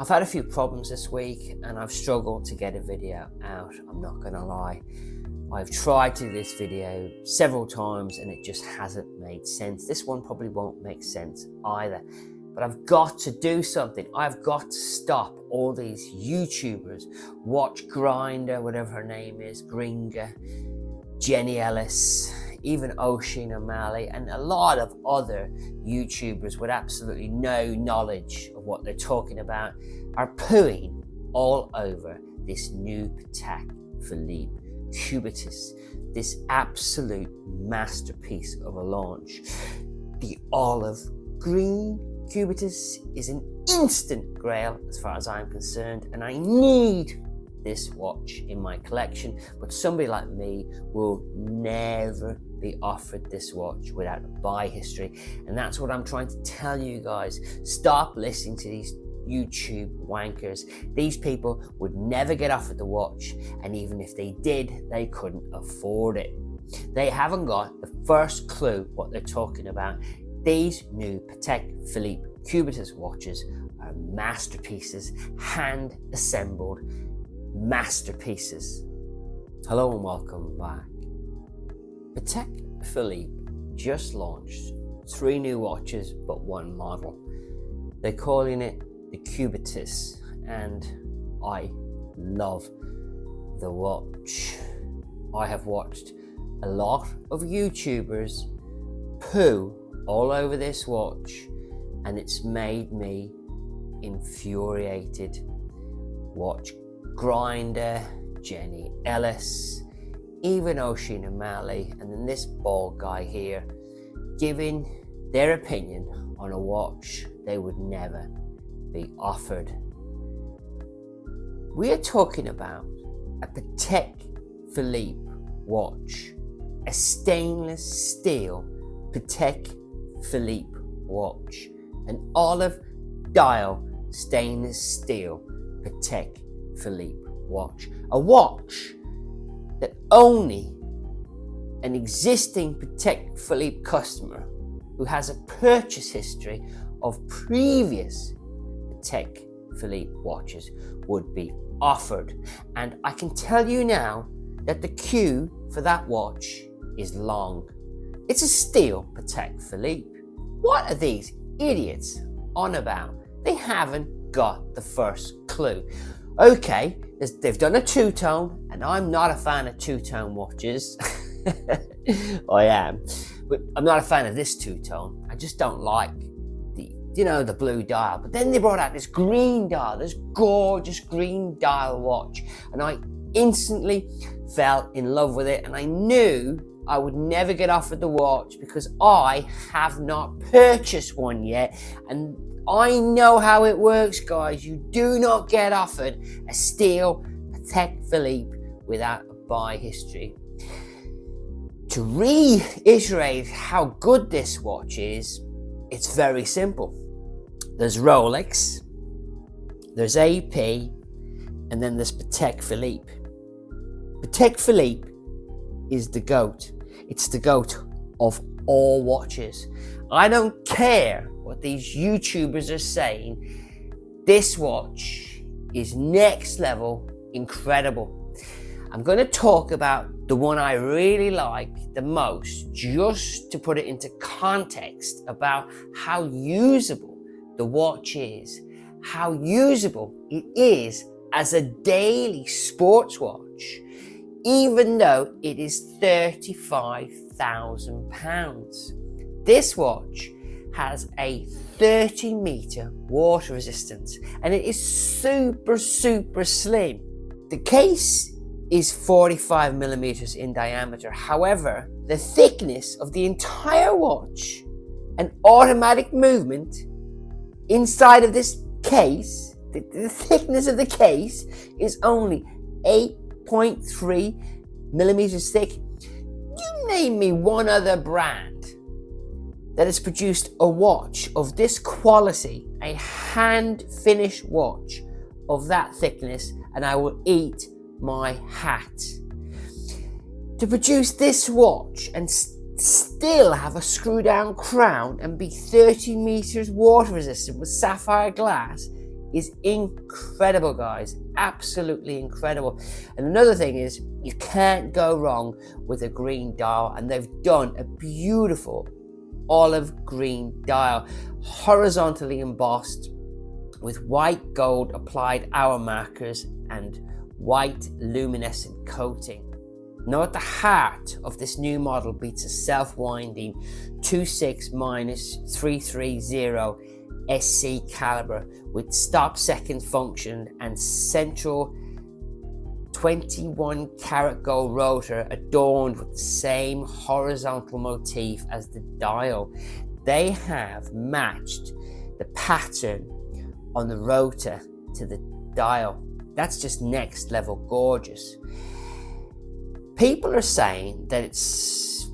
I've had a few problems this week and I've struggled to get a video out, I'm not gonna lie. I've tried to do this video several times and it just hasn't made sense. This one probably won't make sense either, but I've got to do something. I've got to stop all these YouTubers, Watch Grinder, whatever her name is, Gringa, Jenny Ellis, even Oisin O'Malley, and a lot of other YouTubers with absolutely no knowledge of what they're talking about are pooing all over this new Patek Philippe CUBITUS, this absolute masterpiece of a launch. The olive green CUBITUS is an instant grail as far as I'm concerned, and I need this watch in my collection, but somebody like me will never be offered this watch without a buy history, and that's what I'm trying to tell you guys. Stop listening to these YouTube wankers. These people would never get offered the watch, and even if they did, they couldn't afford it. They haven't got the first clue what they're talking about. These new Patek Philippe CUBITUS watches are masterpieces, hand assembled masterpieces. Hello and welcome back. Patek Philippe just launched 3 new watches but 1 model. They're calling it the CUBITUS, and I love the watch. I have watched a lot of YouTubers poo all over this watch and it's made me infuriated. Watch Grinder, Jenny Ellis, even Oisin O'Malley, and then this bald guy here giving their opinion on a watch they would never be offered. We are talking about a Patek Philippe watch, a stainless steel Patek Philippe watch, an olive dial stainless steel Patek Philippe watch, a watch that only an existing Patek Philippe customer who has a purchase history of previous Patek Philippe watches would be offered. And I can tell you now that the queue for that watch is long. It's a steel Patek Philippe. What are these idiots on about? They haven't got the first clue. Okay, they've done a two-tone, and I'm not a fan of two-tone watches. I am, but I'm not a fan of this two-tone. I just don't like the blue dial. But then they brought out this green dial, this gorgeous green dial watch, and I instantly fell in love with it, and I knew I would never get offered the watch because I have not purchased one yet, and I know how it works, guys. You do not get offered a steel Patek Philippe without a buy history. To reiterate how good this watch is, it's very simple. There's Rolex, there's AP, and then there's Patek Philippe. Patek Philippe is the GOAT. It's the GOAT of all watches. I don't care what these YouTubers are saying. This watch is next level incredible. I'm going to talk about the one I really like the most, just to put it into context about how usable the watch is, how usable it is as a daily sports watch, even though it is £35,000. This watch has a 30-meter water resistance, and it is super slim. The case is 45 millimeters in diameter. However, the thickness of the entire watch and automatic movement inside of this case, the thickness of the case is only 8.3 millimeters thick. You name me one other brand that has produced a watch of this quality, a hand-finished watch of that thickness, and I will eat my hat. To produce this watch and still have a screw-down crown and be 30 meters water resistant with sapphire glass is incredible, guys. Absolutely incredible. And another thing is, you can't go wrong with a green dial, and they've done a beautiful olive green dial, horizontally embossed with white gold applied hour markers and white luminescent coating. Now, at the heart of this new model beats a self-winding 26-330 SC caliber with stop second function and central 21 karat gold rotor adorned with the same horizontal motif as the dial. They have matched the pattern on the rotor to the dial. That's just next level gorgeous. People are saying that it's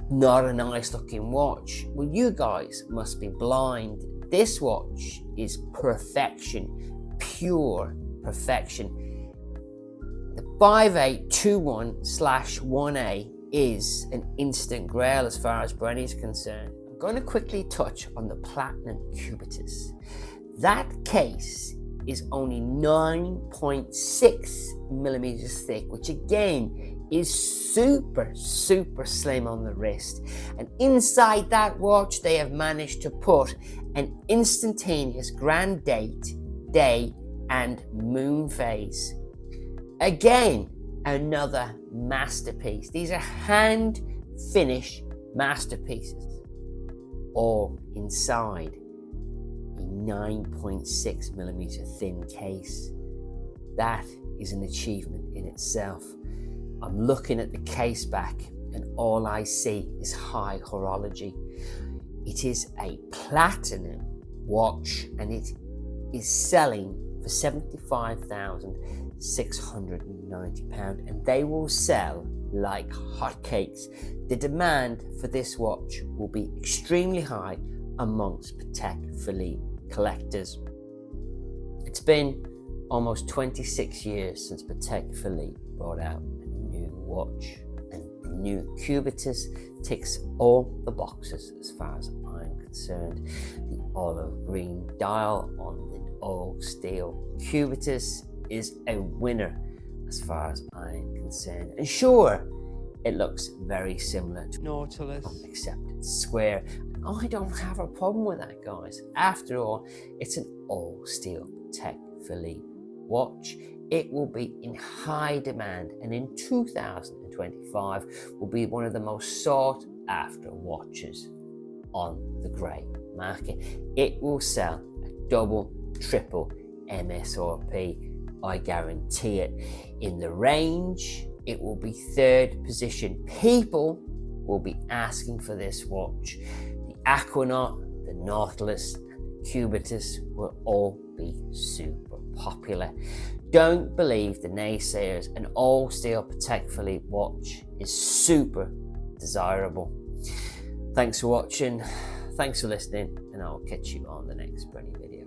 not a nice looking watch. Well, you guys must be blind. This watch is perfection, pure perfection. The 5821/1A is an instant grail as far as Brenny is concerned. I'm going to quickly touch on the platinum CUBITUS. That case is only 9.6 millimeters thick, which again is super slim on the wrist. And inside that watch, they have managed to put an instantaneous grand date, day, and moon phase. Again, another masterpiece. These are hand finished masterpieces, all inside a 9.6 millimeter thin case. That is an achievement in itself. I'm looking at the case back and all I see is high horology. It is a platinum watch and it is selling for £75,690, and they will sell like hotcakes. The demand for this watch will be extremely high amongst Patek Philippe collectors. It's been almost 26 years since Patek Philippe brought out a new watch, and the new CUBITUS ticks all the boxes as far as I'm concerned. The olive green dial on the all steel CUBITUS is a winner as far as I'm concerned. And sure, it looks very similar to Nautilus, except it's square. I don't have a problem with that, guys. After all, it's an all steel Patek Philippe watch. It will be in high demand, and in 2025 will be one of the most sought after watches on the grey market. It will sell a double, triple MSRP. I guarantee it. In the range, it will be third position. People will be asking for this watch. The Aquanaut, the Nautilus, and the CUBITUS will all be super popular. Don't believe the naysayers. An all steel Patek Philippe watch is super desirable. Thanks for watching, thanks for listening, and I'll catch you on the next Brenny video.